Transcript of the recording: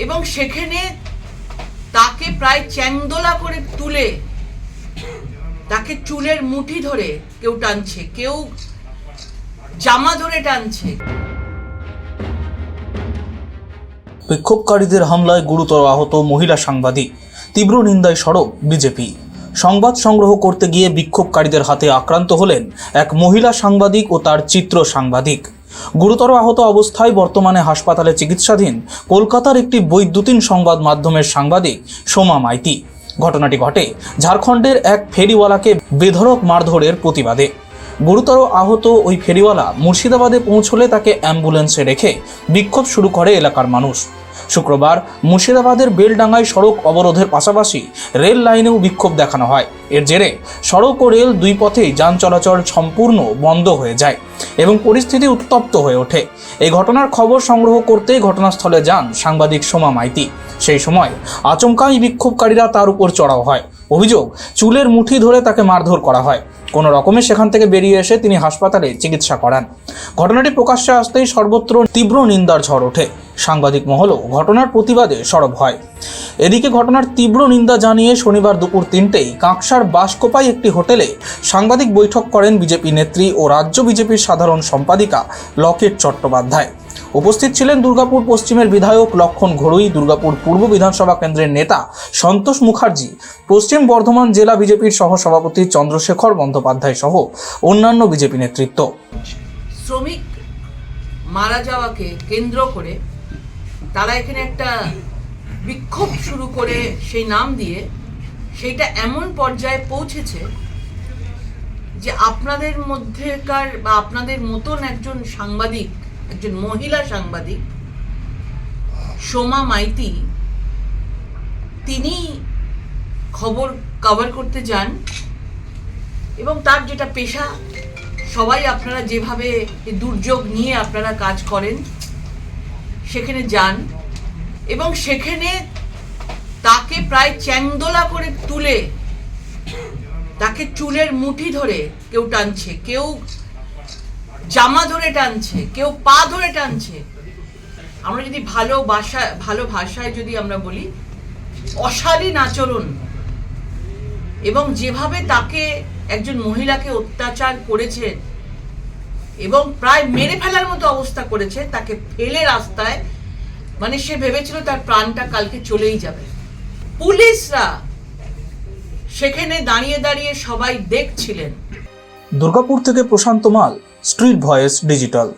এবং সেখানে তাকে প্রায় চ্যাংদোলা করে তুলে তাকে চুলের মুঠি ধরে কেউ টানছে, কেউ জামা ধরে টানছে। বিক্ষোভকারীদের হামলায় গুরুতর আহত মহিলা সাংবাদিক, তীব্র নিন্দায় সরব বিজেপি। সংবাদ সংগ্রহ করতে গিয়ে বিক্ষোভকারীদের হাতে আক্রান্ত হলেন এক মহিলা সাংবাদিক ও তার চিত্র সাংবাদিক। গুরুতর আহত অবস্থায় বর্তমানে হাসপাতালে চিকিৎসাধীন কলকাতার একটি বৈদ্যুতিন সংবাদ মাধ্যমের সাংবাদিক সোমা মাইতি। ঘটনাটি ঘটে ঝাড়খণ্ডের এক ফেরিওয়ালাকে বেধড়ক মারধরের প্রতিবাদে। গুরুতর আহত ওই ফেরিওয়ালা মুর্শিদাবাদে পৌঁছলে তাকে অ্যাম্বুলেন্সে রেখে বিক্ষোভ শুরু করে এলাকার মানুষ। শুক্রবার মুর্শিদাবাদের বেলডাঙ্গায় সড়ক অবরোধের পাশাপাশি রেল লাইনেও বিক্ষোভ দেখানো হয়। এর জেরে সড়ক ও রেল দুই পথেই যান চলাচল সম্পূর্ণ বন্ধ হয়ে যায় এবং পরিস্থিতি উত্তপ্ত হয়ে ওঠে। এই ঘটনার খবর সংগ্রহ করতেই ঘটনাস্থলে যান সাংবাদিক সোমা মাইতি। সেই সময় আচমকাই বিক্ষোভকারীরা তার উপর চড়াও হয়। অভিযোগ, চুলের মুঠি ধরে তাকে মারধর করা হয়। কোনো রকমে সেখান থেকে বেরিয়ে এসে তিনি হাসপাতালে চিকিৎসা করান। ঘটনাটি প্রকাশ্যে আসতেই সর্বত্র তীব্র নিন্দার ঝড় ওঠে। সাংবাদিক মহলও ঘটনার প্রতিবাদে সরব হয়। এদিকে ঘটনার তীব্র নিন্দা জানিয়ে শনিবার দুপুর 3টেই কাঁকসার বাসকোপায় একটি হোটেলে সাংবাদিক বৈঠক করেন বিজেপি নেত্রী ও রাজ্য বিজেপির সাধারণ সম্পাদিকা লকেট চট্টোপাধ্যায়। উপস্থিত ছিলেন দুর্গাপুর পশ্চিমের বিধায়ক লক্ষণ ঘড়ুই, দুর্গাপুর পূর্ব বিধানসভা কেন্দ্রের নেতা সন্তোষ মুখার্জি, পশ্চিম বর্ধমান জেলা বিজেপির সহসভাপতি চন্দ্রশেখর বন্দ্যোপাধ্যায় সহ অন্যান্য বিজেপি নেতৃত্ব। শ্রমিক মারা যাওয়াকে কেন্দ্র করে তারা এখানে একটা বিক্ষোভ শুরু করে সেই নাম দিয়ে সেইটা এমন পর্যায়ে পৌঁছেছে যে আপনাদের মধ্যেকার বা আপনাদের মতন একজন সাংবাদিক, একজন মহিলা সাংবাদিক সোমা মাইতি, তিনি খবর কভার করতে যান এবং তার যেটা পেশা, সবাই আপনারা যেভাবে দুর্যোগ নিয়ে আপনারা কাজ করেন সেখানে যান এবং সেখানে তাকে প্রায় চ্যাংদোলা করে তুলে তাকে চুলের মুঠি ধরে কেউ টানছে, কেউ জামা ধরে টানছে, কেউ পা ধরে টানছে। আমরা যদি ভালো ভাষায় যদি আমরা বলি, অশালীন আচরণ এবং যেভাবে তাকে একজন মহিলাকে অত্যাচার করেছে এবং প্রায় মেরে ফেলার মতো অবস্থা করেছে, তাকে ফেলে রাস্তায়, মানে সে ভেবেছিল তার প্রাণটা কালকে চলেই যাবে। পুলিশরা সেখানে দাঁড়িয়ে দাঁড়িয়ে সবাই দেখছিলেন। দুর্গাপুর থেকে প্রশান্ত মাল, স্ট্রিট ভয়েস ডিজিটাল।